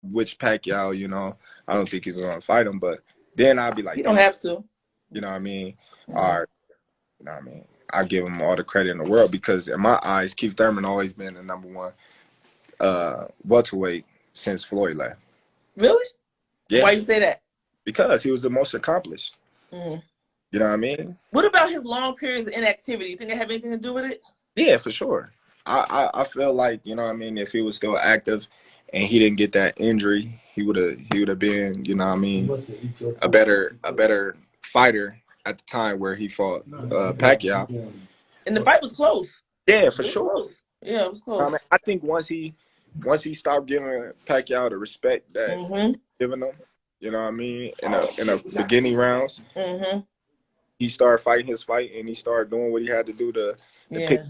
which Pacquiao, I don't think he's gonna fight him, but then I'll be like, You don't damn, have to. you know what I mean? Or, you know what I mean? I give him all the credit in the world because in my eyes, Keith Thurman always been the number one welterweight since Floyd left. Really? Why Yeah, you say that? because he was the most accomplished. Mm. You know what I mean? What about his long periods of inactivity? You think it have anything to do with it? Yeah, for sure. I feel like, you know what I mean, if he was still active and he didn't get that injury, he would have been, you know what I mean, a better fighter at the time where he fought Pacquiao. And the fight was close. Yeah, for It was sure. close. Yeah, it was I mean, close. I think once he stopped giving Pacquiao the respect that Mm-hmm. giving him, you know what I mean, in the beginning rounds, Mm-hmm. he started fighting his fight and he started doing what he had to do to pick Yeah.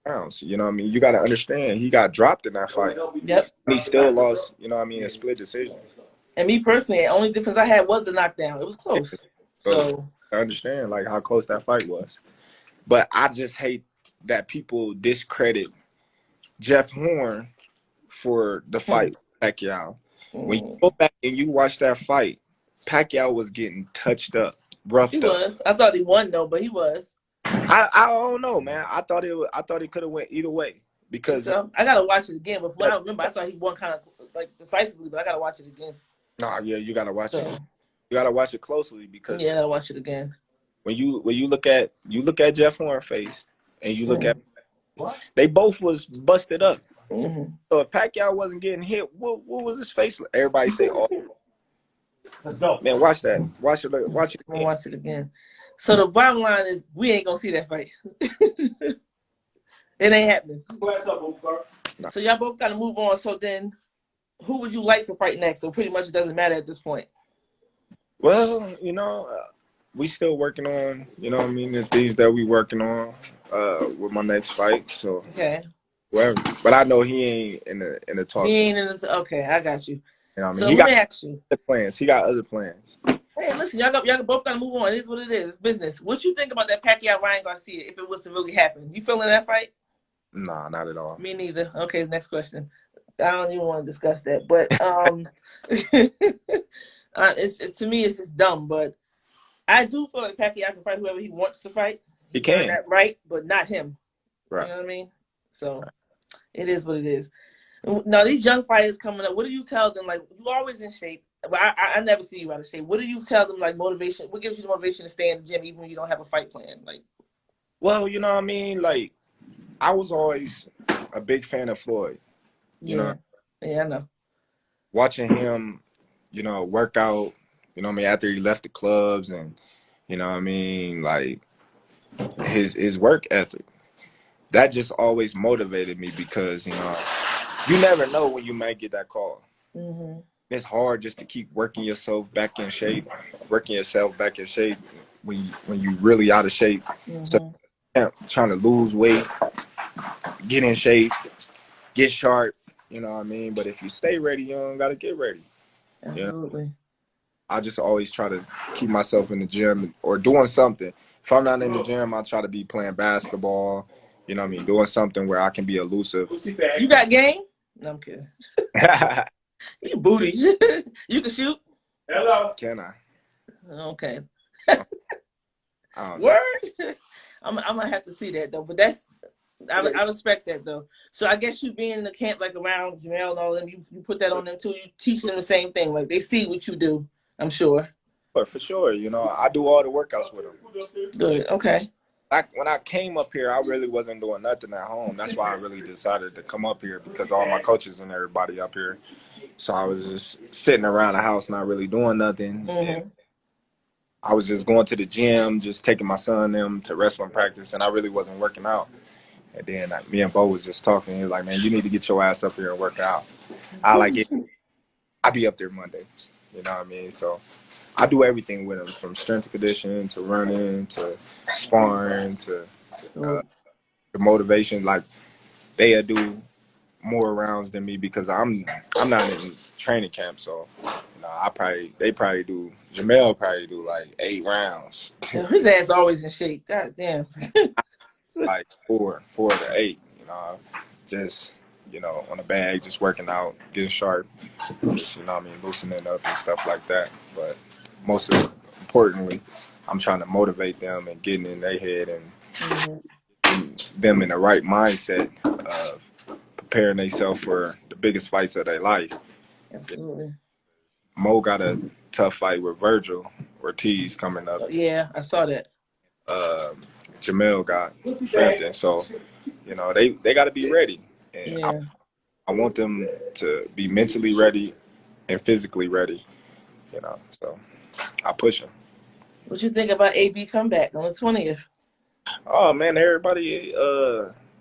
rounds. You know what I mean? You got to understand he got dropped in that fight. Yep. And he still lost. You know what I mean? A split decision. And me personally, the only difference I had was the knockdown. It was close. So So I understand like how close that fight was. But I just hate that people discredit Jeff Horn for the fight with Pacquiao. When you mm, go back and you watch that fight, Pacquiao was getting touched up, he roughed up. was. I thought he won though, but he was. I don't know, man. I thought it could have went either way Think because so? I gotta watch it again. But from what I remember, I thought he won kind of like decisively, but I gotta watch it again. nah, yeah, you gotta watch it. So You gotta watch it closely because yeah, I gotta watch it again. when you look at Jeff Horn face and you look at Mm. they both was busted up. Mm-hmm. So if Pacquiao wasn't getting hit, what was his face? Everybody say, "Oh Let's go. man, watch that, watch it I'm gonna again." watch it again. So the bottom line is we ain't gonna see that fight. It ain't happening. Nah. So y'all both gotta move on. So then who would you like to fight next? So pretty much it doesn't matter at this point. Well, we still working on, what I mean, the things that we working on with my next fight. So, Okay. well, but I know he ain't in the He talks. ain't in this. Okay, I got you. You know what I mean? So He let got me ask you. other plans. He got other plans. Hey, listen, y'all both gotta move on. It is what it is. It's business. What you think about that Pacquiao Ryan Garcia if it was to really happen? You feeling that fight? Nah, not at all. Me neither. Okay, next question. I don't even want to discuss that, but it's to me it's just dumb. But I do feel like Pacquiao can fight whoever he wants to fight. He He's earned can. that right, but not him. You Right. know what I mean? So it is what it is. Now these young fighters coming up, what do you tell them? Like you always in shape, but I never see you out of shape. What do you tell them? Like motivation? What gives you the motivation to stay in the gym even when you don't have a fight plan? Like, Well, you know what I mean? Like, I was always a big fan of Floyd. You know, yeah, yeah, I know. watching him, work out, what I mean, after he left the clubs and, what I mean, like his work ethic. That just always motivated me because, you never know when you might get that call. Mm-hmm. It's hard just to keep working yourself back in shape, when you really out of shape. So Mm-hmm. trying to lose weight, get in shape, get sharp, you know what I mean? But if you stay ready, you don't gotta get ready. You know? Absolutely. I just always try to keep myself in the gym or doing something. If I'm not in the gym, I try to be playing basketball, you know what I mean, doing something where I can be elusive. You got game? No, I'm kidding. You booty. You can shoot. Hello. Can I? Okay. I don't know. Word. I'm gonna have to see that though. But I respect that though. So I guess you being in the camp like around Jamel and all of them, you put that on them too. You teach them the same thing. Like they see what you do. I'm sure. But for sure, I do all the workouts with them. Good. Okay. When I came up here, I really wasn't doing nothing at home. That's why I really decided to come up here because all my coaches and everybody up here. So I was just sitting around the house, not really doing nothing. And Mm-hmm. I was just going to the gym, just taking my son and them to wrestling practice, and I really wasn't working out. And then me and Bo was just talking. He was like, "Man, you need to get your ass up here and work out." I like it. I be up there Monday. You know what I mean? So I do everything with him, from strength and conditioning to running to sparring to uh, the motivation. Like they do more rounds than me because I'm not in training camp. So they probably do. Jamel probably do like 8 rounds, His ass always in shape. God damn. like four to eight. Just on the bag, just working out, getting sharp. just, you know what I mean, loosening up and stuff like that. But most importantly, I'm trying to motivate them and getting in their head and Mm-hmm. them in the right mindset of preparing themselves for the biggest fights of their life. Absolutely. Mo got a tough fight with Virgil Ortiz coming up. Oh, yeah, I saw that. Um, Jamel got Frampton, so you know they got to be ready, and Yeah. I want them to be mentally ready and physically ready. You know, so I push them. What you think about AB comeback on the 20th? Oh man, everybody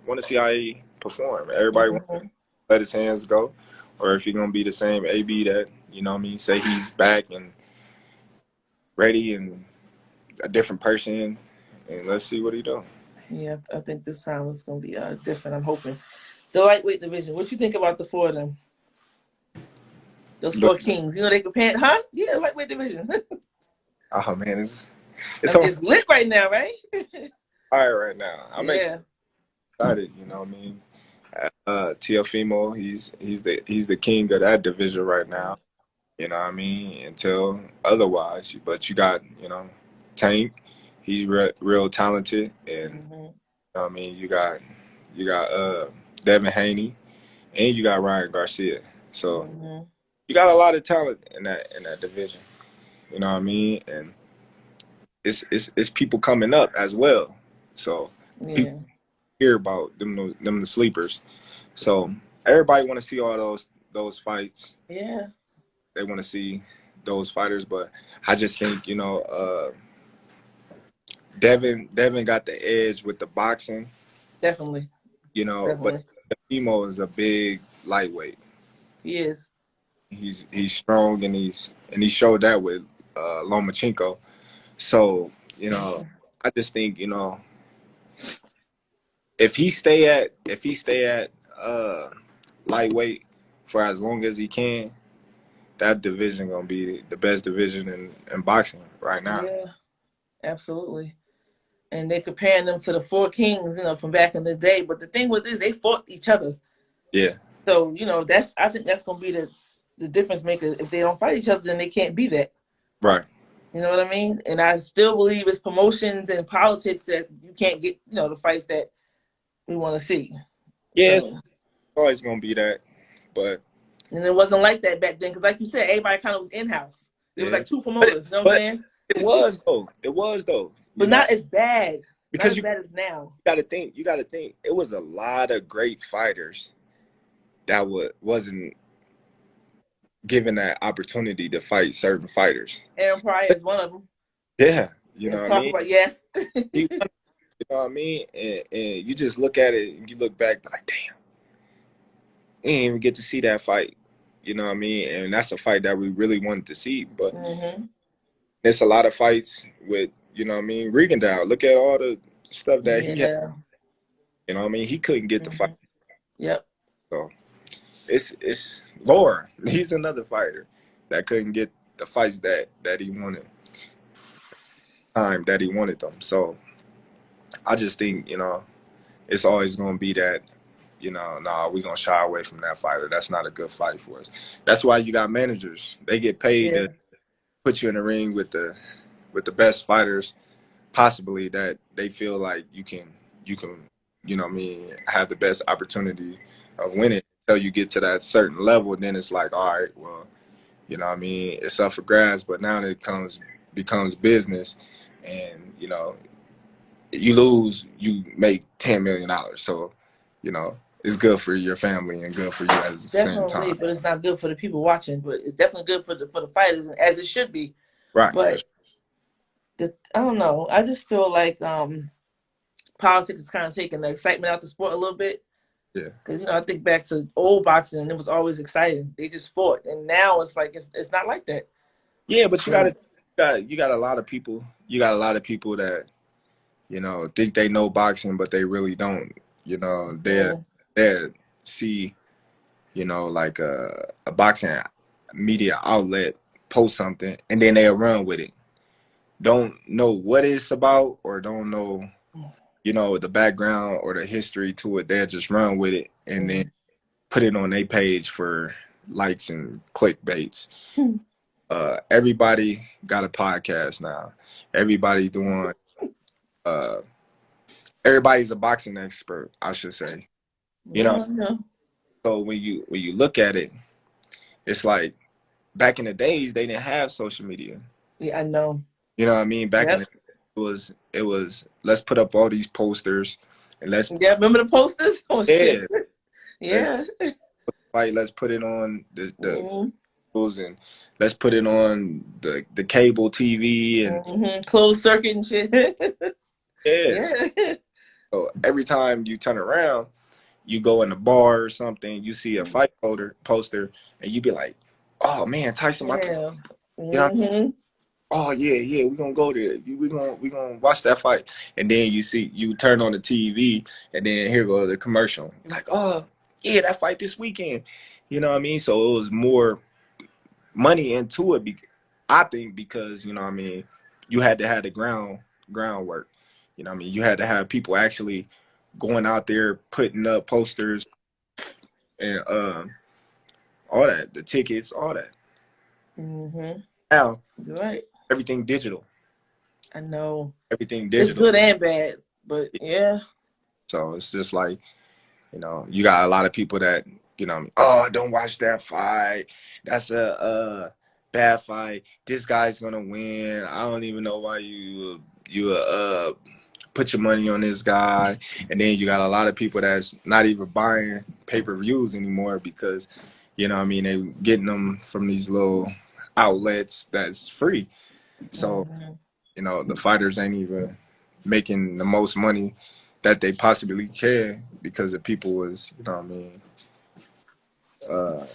want to see how he perform. Everybody want to Mm-hmm. let his hands go, or if he gonna be the same AB that you know what I mean, say he's back and ready and a different person, and let's see what he do. Yeah, I think this time it's gonna be different. I'm hoping. The lightweight division. What you think about the four of them? Those Look, four kings. You know they compare, huh? Yeah, lightweight division. oh man, I it's mean, on it's lit right now, right? fire right now. I'm Yeah. excited. You know what I mean. Teofimo, he's the king of that division right now. You know what I mean? Until otherwise, but you got Tank. He's real talented, and you Mm-hmm. know what I mean you got Devin Haney, and you got Ryan Garcia. So Mm-hmm. you got a lot of talent in that division. You know what I mean? And it's people coming up as well. So people Yeah. hear about them the sleepers. So everybody want to see all those fights. Yeah. They want to see those fighters, but I just think Devin got the edge with the boxing, Definitely. but Definitely. Emo is a big lightweight. He is. He's strong and he showed that with Lomachenko. So I just think if he stay at lightweight for as long as he can, that division gonna be the best division in boxing right now. Yeah. Absolutely. And they comparing them to the four kings, from back in the day. But the thing with this, they fought each other. Yeah, So I think that's gonna be the difference maker. If they don't fight each other, then they can't be that. right. You know what I mean? And I still believe it's promotions and politics that you can't get, the fights that we want to see. Yeah, it's So, always gonna be that, but and it wasn't like that back then because, like you said, everybody kind of was in house. There was yeah, like two but promoters. You know what I'm but saying? it was though. It was though. But not as bad. Not Because as you bad as now. you gotta think. It was a lot of great fighters that wasn't given that opportunity to fight certain fighters. Aaron Pryor is one of them. Yeah, you know Let's what I talk mean. about yes. He won, you know what I mean, and you just look at it and you look back like, damn, we didn't even get to see that fight. You know what I mean, and that's a fight that we really wanted to see. But Mm-hmm. there's a lot of fights with what I mean. Regendow, look at all the stuff that he had. Yeah. You know what I mean. He couldn't get the fight. Mm-hmm. Yep. So it's Lore. He's another fighter that couldn't get the fights that he wanted, time that he wanted them. So I just think it's always gonna be that. Nah, we gonna shy away from that fighter. That's not a good fight for us. That's why you got managers. They get paid Yeah. to put you in the ring with the best fighters possibly that they feel like you can what I mean, have the best opportunity of winning until you get to that certain level. Then it's like, all right, well, what I mean, it's up for grabs, but now it becomes business, and you lose, you make $10 million. So it's good for your family and good for you at the same Definitely, time. but it's not good for the people watching. But it's definitely good for the fighters, as it should be. Right. For But I don't know. I just feel like politics is kind of taking the excitement out the sport a little bit. sure. Yeah. Because I think back to old boxing and it was always exciting. They just fought, and now it's like it's not like that. Yeah, but So, you got a lot of people. You got a lot of people that think they know boxing, but they really don't. mm, They see like a boxing media outlet post something, and then they'll run with it. Don't know what it's about, or don't know the background or the history to it. They'll just run with it and then mm, put it on their page for likes and clickbaits. Everybody got a podcast now. Everybody doing. Uh, everybody's a boxing expert, I should say. You know. No. So when you look at it, it's like back in the days they didn't have social media. Yeah, I know. You know what I mean? Back in Yep. the it was let's put up all these posters and let's Yeah, remember the posters? Oh shit. yeah let's Yeah. let's put it on the Mm-hmm. and let's put it on the cable TV and Mm-hmm. Closed circuit and shit. yes. Yeah. So every time you turn around, you go in a bar or something, you see a fight poster, and you be like, "Oh man, Tyson, my Yeah. you know." Mm-hmm. Oh yeah, we're gonna go there. We gonna watch that fight, and then you turn on the TV, and then here go the commercial. You're like, oh yeah, that fight this weekend. You know what I mean? So it was more money into it. I think because you know what I mean, you had to have the groundwork. You know what I mean? You had to have people actually going out there putting up posters and all that, the tickets, all that. Mm-hmm. Now You're right. everything digital, I know. everything It's digital. good and bad, but yeah. So it's just like, you know, you got a lot of people that, you know, oh, don't watch that fight. That's a bad fight. This guy's gonna win. I don't even know why you put your money on this guy. And then you got a lot of people that's not even buying pay-per-views anymore because, you know what I mean, they getting them from these little outlets that's free. So, Mm-hmm. you know, the fighters ain't even making the most money that they possibly can because the people was, you know what I mean, uh,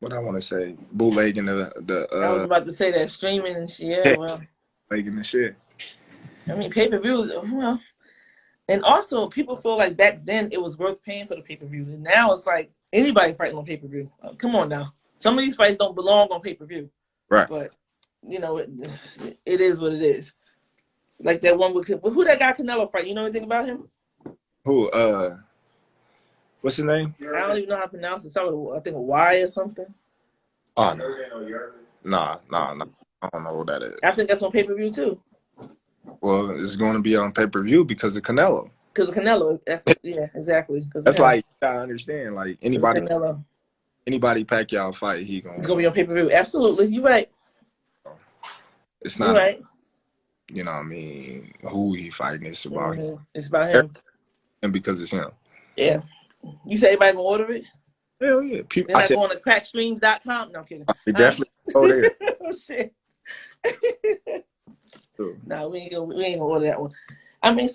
what I want to say, bootlegging the I was about to say that streaming and shit. Yeah, well, bootlegging the shit. I mean, pay-per-views, well, and also people feel like back then it was worth paying for the pay-per-view. And now it's like anybody fighting on pay-per-view. Come on now. Some of these fights don't belong on pay-per-view. Right. But, you know, it is what it is. Like that one with who that guy Canelo fight. You know anything about him? Who, what's his name? I don't even know how to pronounce it. Something, I think a Y or something. Oh, no. Nah. I don't know what that is. I think that's on pay-per-view too. Well, it's going to be on pay-per-view because of Canelo. Because of Canelo. Yeah, exactly. That's like, you gotta understand, like anybody Pacquiao fight, he it's gonna be on pay-per-view. Absolutely. You're right. It's You're not, right. you know what I mean, who he fighting. It's about him. It's about him. And because it's him. Yeah. You say everybody gonna order it? Hell yeah. People, They're not going to crackstreams.com? No, I'm kidding. they definitely go there. Oh, shit. No, we ain't gonna order that one. I mean,